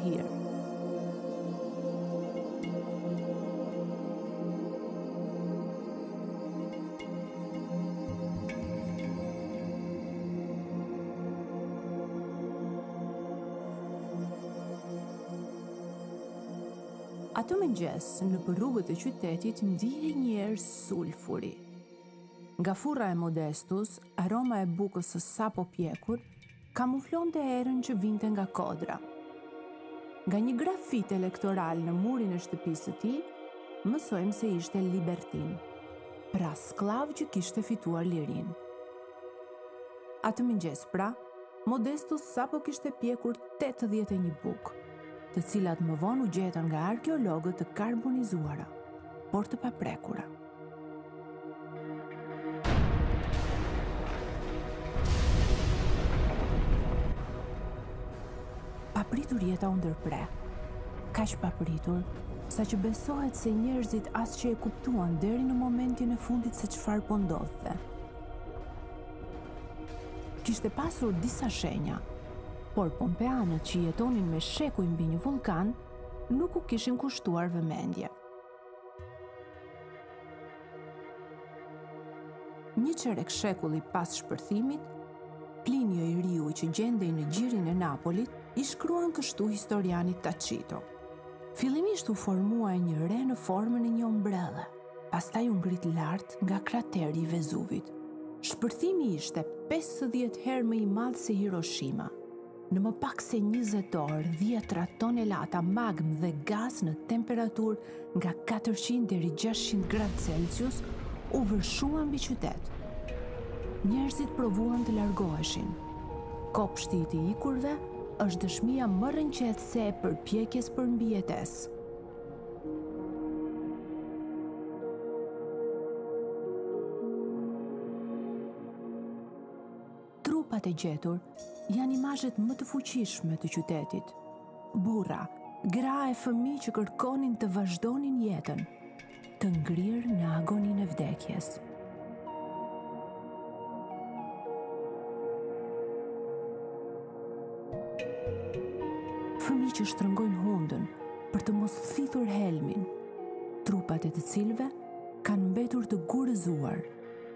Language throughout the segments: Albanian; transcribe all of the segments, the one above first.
hir. Atë mëngjes, në për rrugët e qytetit, ndihej një erë sulfuri. Nga furra e Modestus, aroma e bukës së sapo pjekur, kamuflonte erën që vinte nga kodra. Nga një grafit elektoral në murin e shtëpisë së tij, mësojmë se ishte libertin, pra sklav që kishte fituar lirinë. Atë mëngjes pra, Modestus sapo kishte pjekur 81 bukë, të cilat më vonë u gjetën nga arkeologët të karbonizuara, por të paprekura. Papritur jeta u ndërpre, kaq papritur, sa që besohet se njerëzit as që e kuptuan deri në momentin e fundit se çfarë po ndodhte. Kishte pasur disa shenja, por pompeanët që jetonin me shekuj mbi një vulkan nuk u kishin kushtuar vëmendje. Një çerek shekulli pas shpërthimit, Plinio i Riu që gjendej në gjirin e Napolit, i shkruan kështu historianit Tacito. Fillimisht u formua një re në formën e një ombrelle, pastaj u ngrit lart nga krateri i Vezuvit. Shpërthimi ishte 50 herë më i madh se Hiroshima. Në më pak se 20 orë, 10 tonelata magmë dhe gaz në temperaturë nga 400 deri 600 gradë Celsius u vërshuan mbi qytet. Njerëzit provuan të largoheshin. Kopshti i të ikurve është dëshmia më rënqetëse e përpjekjes për mbijetesë. Trupat e gjetur janë imazhet më të fuqishme të qytetit. Burra, gra e fëmijë që kërkonin të vazhdonin jetën, të ngrirë në agoninë e vdekjes. Fëmijë që shtrëngojnë hundën për të mos thithur helmin, trupat e të cilëve kanë mbetur të gurëzuar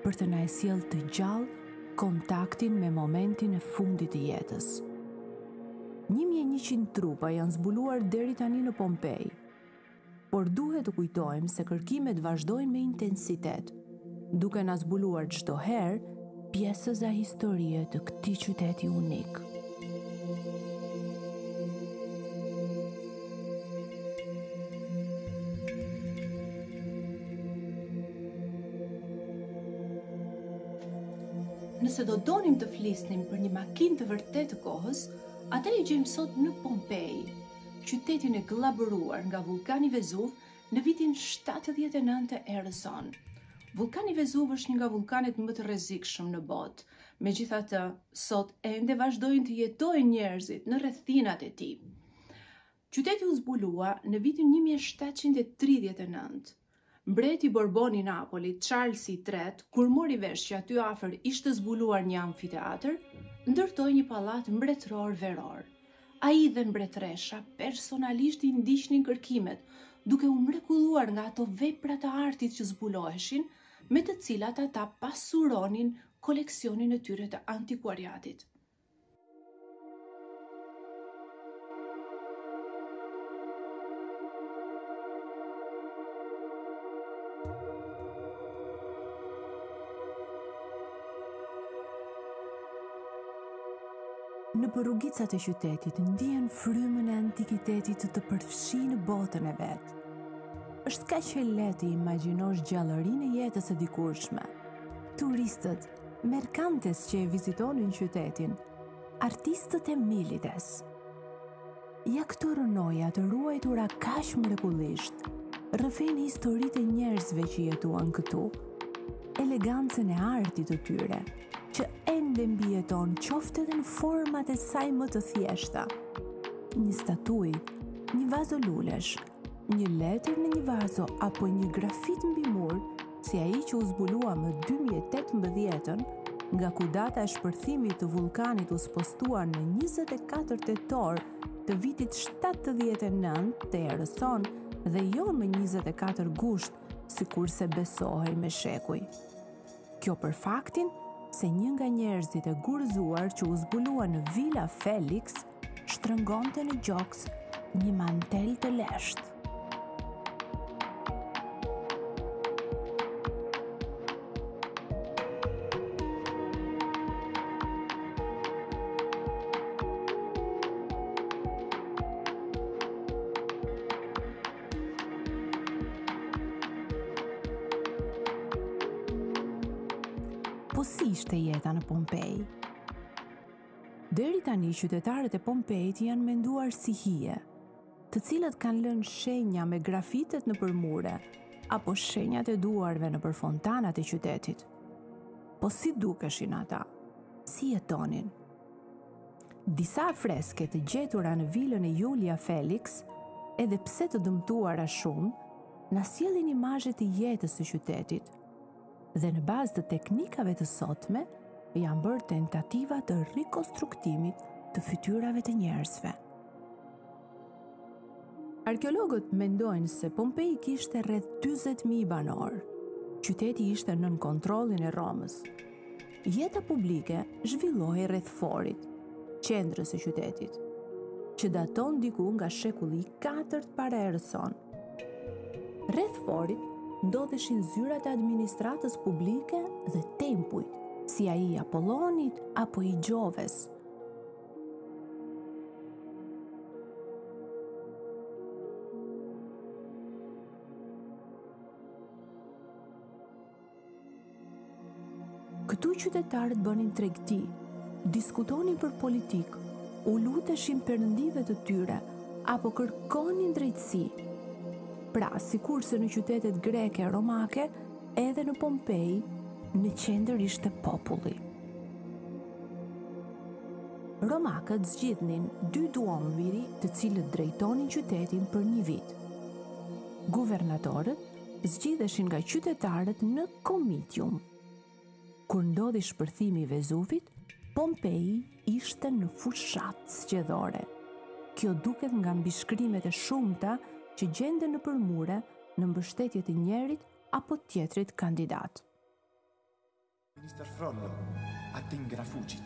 për të na e sjellë të gjallë kontaktin me momentin e fundit të jetës. 1100 trupa janë zbuluar deri tani në Pompej, por duhet të kujtojmë se kërkimet vazhdojnë me intensitet, duke na zbuluar çdo herë pjesëza historie të këtij qyteti unik. Nëse do donim të flisnim për një makinë të vërtetë të kohës, atë e gjejmë sot në Pompej, qytetin e gllabëruar nga vulkani Vezuv në vitin 79 erës sonë. Vulkani Vezuv është një nga vulkanet më të rrezikshëm në botë. Megjithatë, sot ende vazhdojnë të jetojnë njerëzit në rrethinat e tij. Qyteti u zbulua në vitin 1739. Mbreti Borbon i Napolit, Charles III, kur mori vesh që aty afër ishte zbuluar një amfiteatër, ndërtoi një pallat mbretëror veror. Ai dhe mbretëresha personalisht i ndiqnin kërkimet, duke u mrekulluar nga ato vepra të artit që zbuloheshin, me të cilat ata pasuronin koleksionin e tyre të antikuariatit. Në rrugicat e qytetit ndihen frymën e antikitetit të përfshi në botën e vet. Është kaq e lehtë të imagjinosh gjallërinë e jetës së dikurshme. Turistët, merkantes që e vizitonin qytetin, artistët e milites. Ja këto rënoja të ruajtura kaq mrekullisht, rrëfen historitë e njerëzve që jetuan këtu, elegancën e artit të tyre, që ende mbijeton qoftë edhe në format e saj më të thjeshta. Një statuj, një vazo lulesh, një letër në një vazo apo një grafit mbi mur, si ai që u zbulua më 2018-ën, nga ku data e shpërthimit të vulkanit u spostuar në 24 tetor të vitit 79 të erës sonë dhe jo më 24 gusht, sikurse besohej me shekuj. Kjo për faktin se një nga njerëzit e gurzuar që u zbulua në Villa Felix shtrëngonte në gjoks një mantel të leshtë. Po si ishte jeta në Pompej? Deri tani qytetarët e Pompejit janë menduar si hije, të cilët kanë lënë shenja me grafitet në përmure apo shenjat e duarve në fontanat e qytetit. Po si dukeshin ata? Si jetonin? Disa freske të gjetura në vilën e Julia Felix, edhe pse të dëmtuara shumë, na sjellin imazhe të jetës së qytetit. Dhe në bazë të teknikave të sotme, janë bërë tentativa të rikonstruktimit të fytyrave të njerëzve. Arkeologët mendojnë se Pompej kishte rreth 40.000 banor. Qyteti ishte nën kontrollin e Romës. Jeta publike zhvillohej rreth forit, qendrës së qytetit, që daton diku nga shekulli i 4 para erës sonë. Rreth forit ndodheshin zyrat e administratës publike dhe tempujt, si ai i Apollonit apo i Gjoves. Këtu qytetarët bënin tregti, diskutonin për politikë, u luteshin perëndive të tyre apo kërkonin drejtësi. Pra, sikurse në qytetet greke e romake, edhe në Pompej, në qendër ishte populli. Romakët zgjidhnin 2 duumviri të cilët drejtonin qytetin për një vit. Guvernatorët zgjidheshin nga qytetarët në komitium. Kur ndodhi shpërthimi i Vezuvit, Pompei ishte në fushat zgjedhore. Kjo duket nga mbishkrimet e shumta që gjenden në përmure në mbështetje të njërit apo tjetrit kandidat. Minister Frollo, attingera fugit.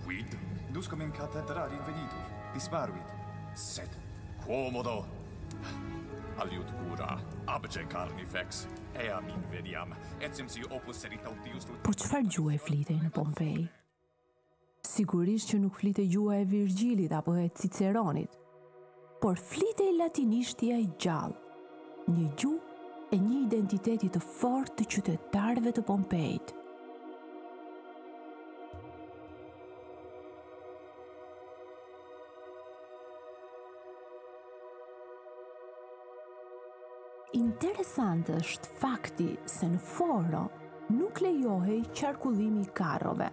Quid? Duscum in cathedrali invenitur, disparuit. Sed, quomodo. Aliut cura, abce carnifex, eam inveniam, etsim si opus serit audius... Po çfarë gjuhë e flitej në Pompej? Sigurisht që nuk flitej gjuha e Virgilit apo e Ciceronit, por flitej latinishtja i gjallë, një gjuhë e një identiteti të fortë të qytetarëve të Pompejit. Interesant është fakti se në Foro nuk lejohej qarkullimi i karrove.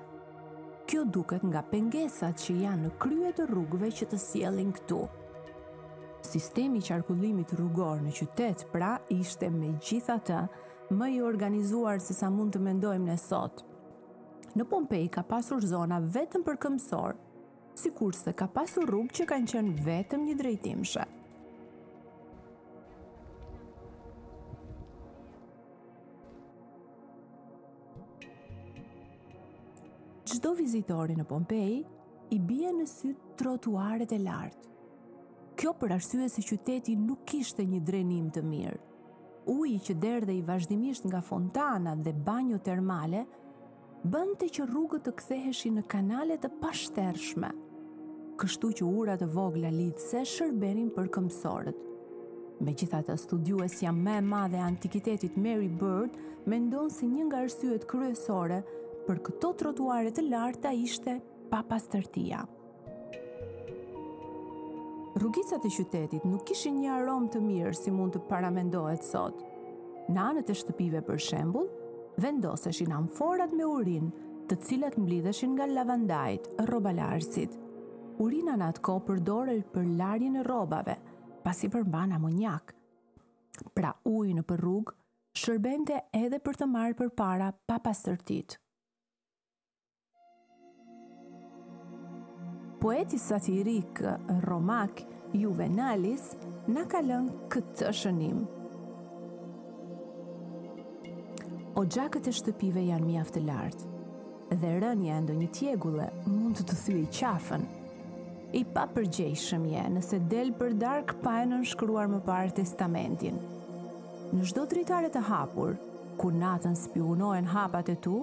Kjo duket nga pengesat që janë në krye të rrugëve që të sjellin këtu. Sistemi i qarkullimit rrugor në qytet, pra, ishte megjithatë më i organizuar se sa mund të mendojmë ne sot. Në Pompej ka pasur zona vetëm për këmbësor, sikurse ka pasur rrugë që kanë qenë vetëm një drejtimshe. Çdo vizitori në Pompej i bie në sy trotuaret e lartë. Kjo për arsye se qyteti nuk kishte një drenim të mirë. Uji që derdhej vazhdimisht nga fontanat dhe banjo termale bënte që rrugët të ktheheshin në kanale të pashtershme, kështu që urat e vogla lidhëse shërbenin për këmbësorët. Megjithatë, studiuesja më e madhe e antikitetit Mary Bird mendon se një nga arsyet kryesore për këto trotuare të larta ishte papastërtia. Rrugicat e qytetit nuk kishin një aromë të mirë si mund të paramendohet sot. Në anët e shtëpive, për shembull, vendoseshin amforat me urinë, të cilat mblidheshin nga lavandajt, rrobalarësit. Urina në atë kohë përdorej për larjen e rrobave, pasi përmban amonjak. Pra uji nëpër rrugë shërbente edhe për të marrë përpara papastërtitë. Poeti satirik romak Juvenalis na ka lënë këtë shënim. Oxhakët e shtëpive janë mjaft të lartë, dhe rënja e ndonjë tjegulle mund të thyej qafën. I papërgjegjshëm je nëse del për darkë pa e nënshkruar më parë testamentin. Në çdo dritare të hapur, ku natën spionohen hapat e tu,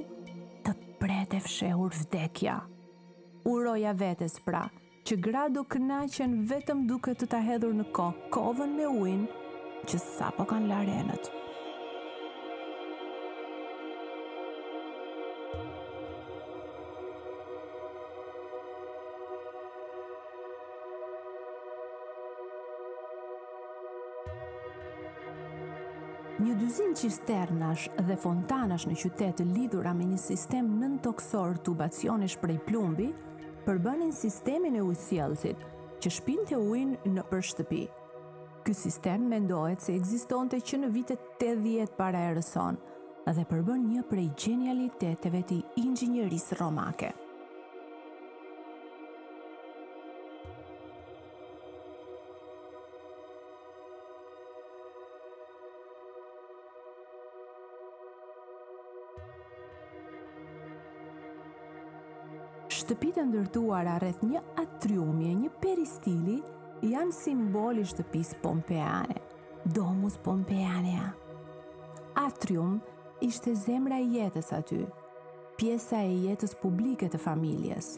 të pret e fshehur vdekja. Uroja vetes pra, që gra do kënaqen vetëm duke të ta hedhur në kokë kovën me ujin që sapo kanë larë enët. Një dyzinë cisternash dhe fontanash në qytet të lidhura me një sistem nëntoksor tubacionesh prej plumbi përbënin sistemin e ujësjellësit që shpinte ujin nëpër shtëpi. Ky sistem mendohet se ekzistonte që në vitet 80 para erës sonë dhe përbën një prej gjenialiteteve të inxhinierisë romake. Shtëpitë e ndërtuara rreth një atriumi e një peristili janë simboli i shtëpisë pompeane, Domus Pompeanea. Atrium ishte zemra e jetës aty, pjesa e jetës publike të familjes.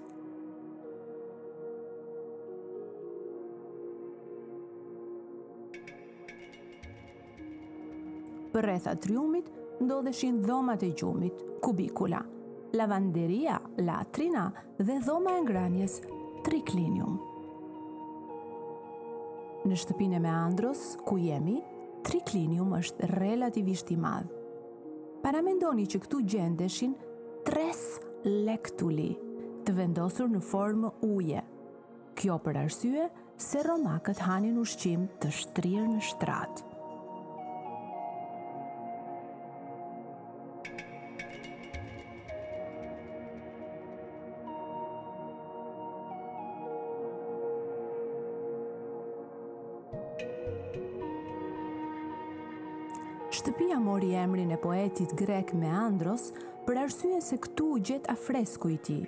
Përreth atriumit ndodheshin dhomat e gjumit, kubikula, lavanderia, latrina dhe dhoma e ngrënies, triclinium. Në shtëpinë e Meandros, ku jemi, triclinium është relativisht i madh. Paramendoni që këtu gjendeshin 3 lectuli, të vendosur në formë uje. Kjo për arsye se romakët hanin ushqim të shtrirë në shtratë. Shtëpia mori emrin e poetit grek Meandros për arsye se këtu u gjet afresku i tij.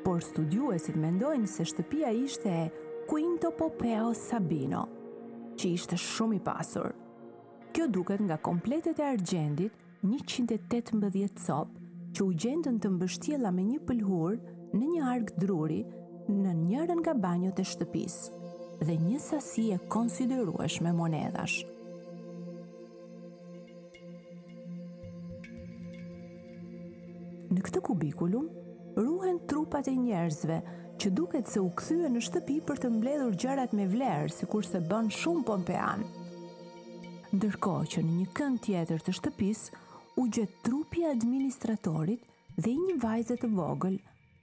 Por studiuesit mendojnë se shtëpia ishte e Quinto Pompeo Sabino, që ishte shumë i pasur. Kjo duket nga kompletet e argjendit, 118 copë, që u gjendën të mbështjella me një pëlhur në një ark druri në njërin nga banjot e shtëpisë, dhe një sasi e konsiderueshme monedash. Në këtë kubikulum, ruhen trupat e njerëzve që duket se u kthye në shtëpi për të mbledhur gjërat me vlerë, sikurse bën shumë pompean. Ndërkohë që në një kënd tjetër të shtëpisë u gjet trupi i administratorit dhe i një vajze të vogël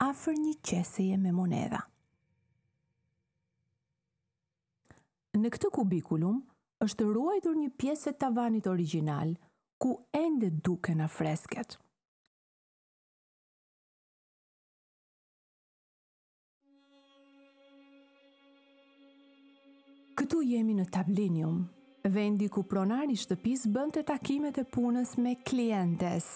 afër një qeseje me monedha. Në këtë kubikulum është ruajtur një pjesë e tavanit origjinal, ku ende duken afresket. Këtu jemi në Tablinium, vendi ku pronari i shtëpisë bënte takimet e punës me klientes.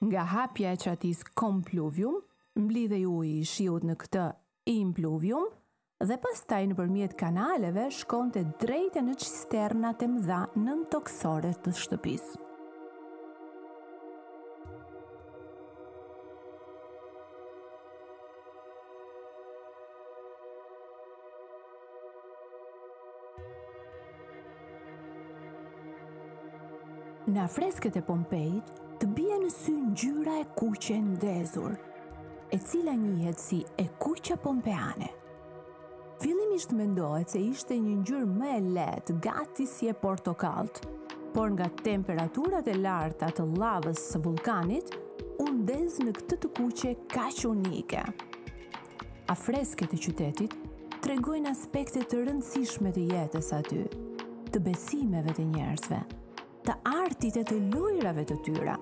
Nga hapja e çatis compluvium, mblidhej uji i shiut në këtë impluvium dhe pastaj nëpërmjet kanaleve shkonte drejt në cisternat e mëdha nëntoksore të shtëpisë. Në afresket e Pompeit të bie në sy ngjyra e kuqe ndezur, e cila njihet si e kuqja pompeane. Fillimisht mendohet se ishte një ngjyrë më e lehtë, gati si e portokallt, por nga temperaturat e larta të llavës së vulkanit, u ndez në këtë të kuqe kaq unike. Afresket e qytetit tregojnë aspekte të rëndësishme të jetës aty, të besimeve të njerëzve, të artit e të lojrave të tyra.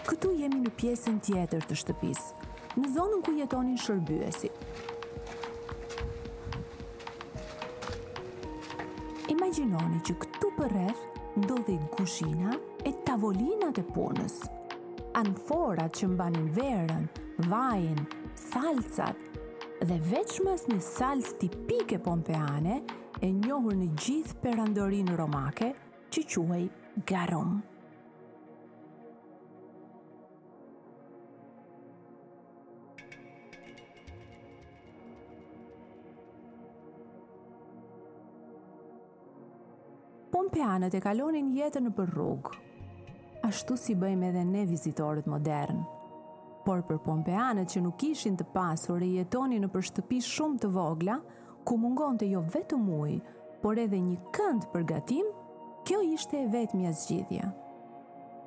Këtu jemi në pjesën tjetër të shtëpisë, në zonën ku jetonin shërbyesit. Imagjinoni që këtu përreth ndodhin kuzhina e tavolinat e punës, anforat që mbanin verën, vajin, salcat dhe veçmas një salcë tipike pompeane e njohur në gjithë perandorinë romake që quhej garum. Pompeanët e kalonin jetën nëpër rrugë, ashtu si bëjmë edhe ne vizitorët modern. Por për pompeanët që nuk ishin të pasur e jetonin nëpër shtëpi shumë të vogla, ku mungonte jo vetëm ujë, por edhe një kënd për gatim, kjo ishte e vetmja zgjidhja.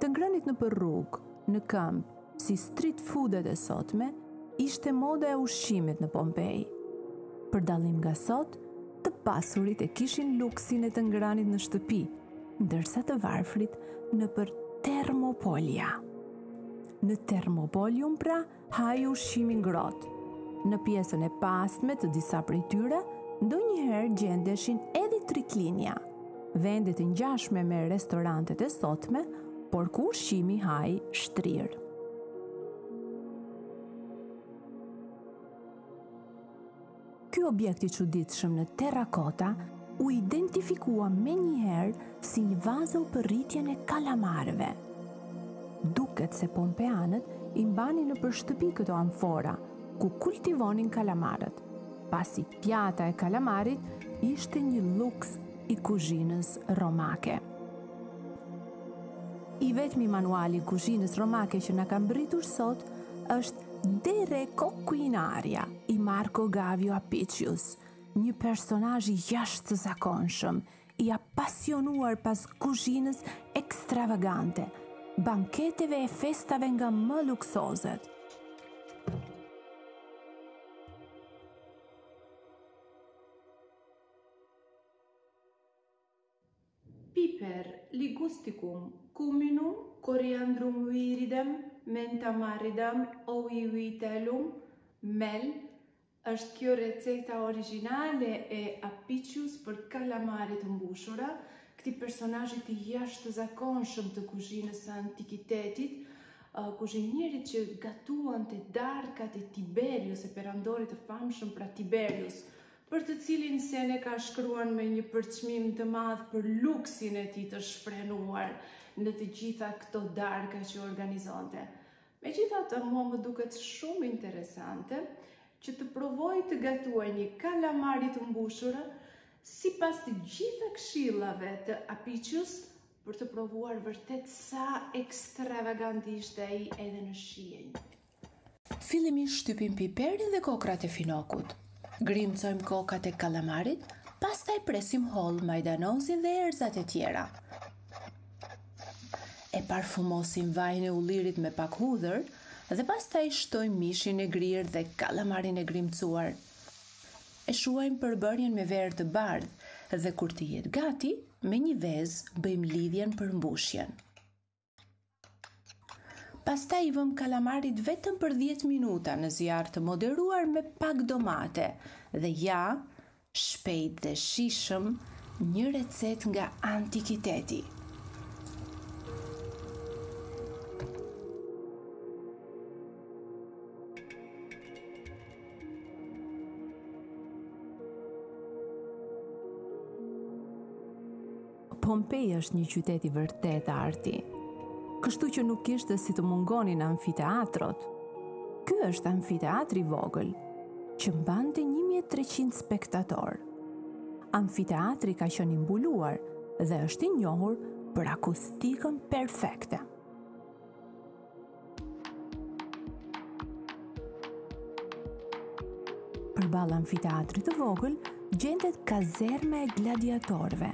Të ngrënit nëpër rrugë, në këmbë, si street foodet e sotme, ishte moda e ushqimit në Pompej. Për dallim nga sot, të pasurit e kishin luksin e të ngrënit në shtëpi, ndërsa të varfrit nëpër termopolia. Në termopolium pra, haju ushqimin ngrohtë. Në pjesën e pasme të disa prej tyre, ndonjëherë gjendeshin edhe triklinja, vende të ngjashme me restorantet e sotme, por ku ushqimi haj shtrirë. Ky objekt i çuditshëm në terrakota u identifikua menjëherë si një vazë për rritjen e kalamarëve. Duket se pompeanët i mbanin nëpër shtëpi këto amfora, ku kultivonin kalamarët, pasi pjata e kalamarit ishte një luks i kuzhinës romake. I vetmi manuali i kuzhinës romake që na ka mbritur sot është De Re Cucinaria i Marco Gavio Apicius, një personazh i jashtëzakonshëm, i apasionuar pas kuzhinës ekstravagante, banketeve e festave nga më luksozet. Piper ligusticum, cuminum, coriandrum viridem, menta maridam, ovi vitellum, mel, është kjo receta origjinale e Apicius për kalamarit të mbushura, këtij personazhit i jashtëzakonshëm të kuzhinës së antikitetit, kuzhinierit që gatuante darkat e Tiberius, e perandorit të famshëm pra Tiberius, për të cilin Seneca shkruan me një përçmim të madh për luksin e tij të shfrenuar në të gjitha këto darka që organizonte. Megjithatë, mua më duket shumë interesante që të provoj të gatuaj një kalamari të mbushur sipas të gjitha këshillave të Apicius, për të provuar vërtet sa ekstravagant ishte ai edhe në shijenj. Fillimisht shtypim piperin dhe kokrat e finokut. Grimcojmë kokat e kalamarit, pastaj presim holl, majdanozin dhe erëzat e tjera. E parfumosim vajin e ullirit me pak hudhër dhe pastaj shtojmë mishin e grirë dhe kalamarin e grimcuar. E shuajmë përbërjen me verë të bardhë dhe kur të jetë gati, me një vezë bëjmë lidhjen për mbushjen. Pastaj I vëm kalamarit vetëm për 10 minuta në zjarr të moderuar me pak domate dhe ja, shpejt dhe shishëm, një recet nga antikiteti. Pompej është një qytet I vërtet arti, kështu që nuk ishte si të mungonin amfiteatrot. Ky është amfiteatri I vogël, që mbante 1300 spektator. Amfiteatri ka qenë I mbuluar dhe është I njohur për akustikën perfekte. Përballë amfiteatrit të vogël gjendet kazerma e gladiatorëve,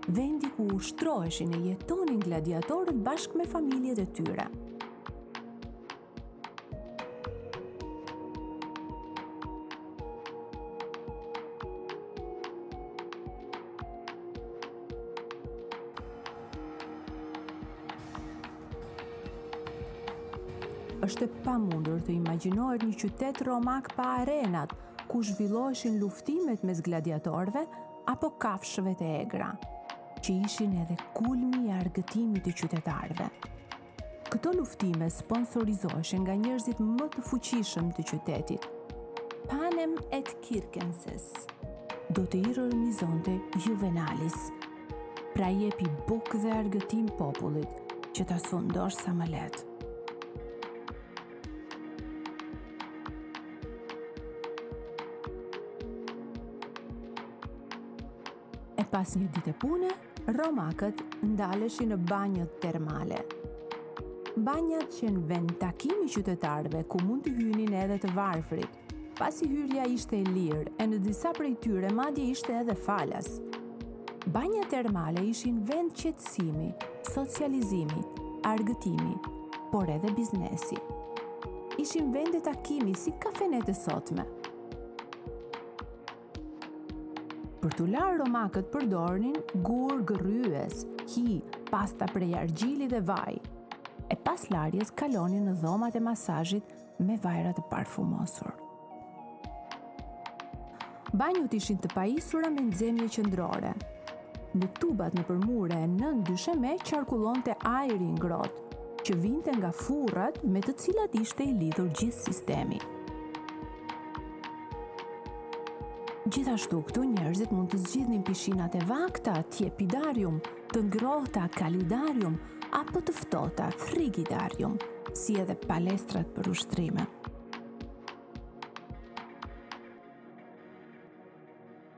vendi ku ushtroheshin e jetonin gladiatorët bashkë me familjet e tyre. është e pamundur të imagjinohet një qytet romak pa arenat, ku zhvilloheshin luftimet mes gladiatorëve apo kafshëve të egra, që ishin edhe kulmi i argëtimit të qytetarëve. Këto luftime sponsorizoheshin nga njerëzit më të fuqishëm të qytetit. Panem et Circenses do të ironizonte Juvenalis, pra jepi bukë dhe argëtim popullit që ta sundosh sa më lehtë. E pas një dite pune, romakët ndaleshin në banjët termale. Banjat që në vend takimi qytetarëve ku mund të hynin edhe të varfrit, pasi hyrja ishte e lirë e në disa prej tyre madje ishte edhe falas. Banjat termale ishin vend qetësimi, socializimi, argëtimi, por edhe biznesi. Ishin vende takimi si kafenet e sotme. Për t'u larë romakët përdornin gur gërryes, hi, pasta prej argjili dhe vaj. E pas larjes kalonin në dhomat e masazhit me vajra të parfumosur. Banjut ishin të pajisura me nxemje qendrore. Në tubat në përmure e nën dysheme qarkullonte ajri i ngrohtë, që vinte nga furrat me të cilat ishte i lidhur gjithë sistemi. Gjithashtu këtu njerëzit mund të zgjidhnin pishinat e vakta, tiepidarium, të ngrohta, kalidarium, apo të ftohta, frigidarium, si edhe palestrat për ushtrime.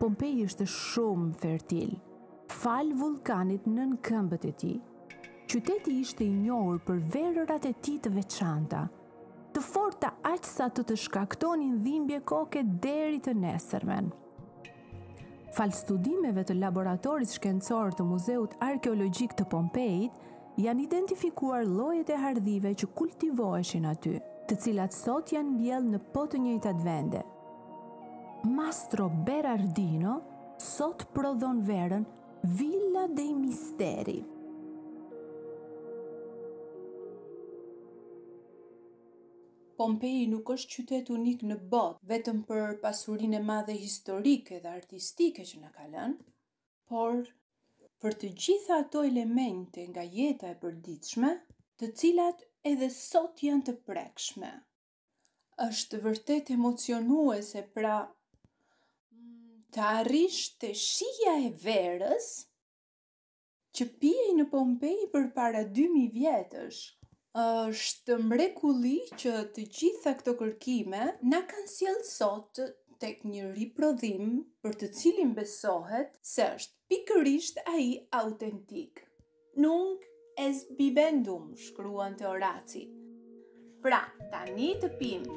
Pompeji është shumë fertil, fal vulkanit nën këmbët e tij. Qyteti ishte i njohur për verërat e tij të veçanta, të forta aq sa të shkaktonin dhimbje koke deri të nesërmen. Fal studimeve të laboratorit shkencor të Muzeut Arkeologjik të Pompejit, janë identifikuar llojet e hardhive që kultivoheshin aty, të cilat sot janë mbjellë në po të njëjtat vende. Mastro Berardino sot prodhon verën Villa dei Misteri. Pompeji nuk është qytet unik në botë, vetëm për pasurinë e madhe historike dhe artistike që na ka lënë, por për të gjitha ato elemente nga jeta e përditshme, të cilat edhe sot janë të prekshme. Është vërtet emocionuese, pra të arrish te shija e verës që pihej në Pompeji përpara 2000 vjetësh. Është mrekulli që të gjitha këto kërkime na kanë sjellë sot tek një riprodhim për të cilin besohet se është pikërisht ai autentik. Nunc est bibendum, shkruan te Horaci. Pra, tani të pim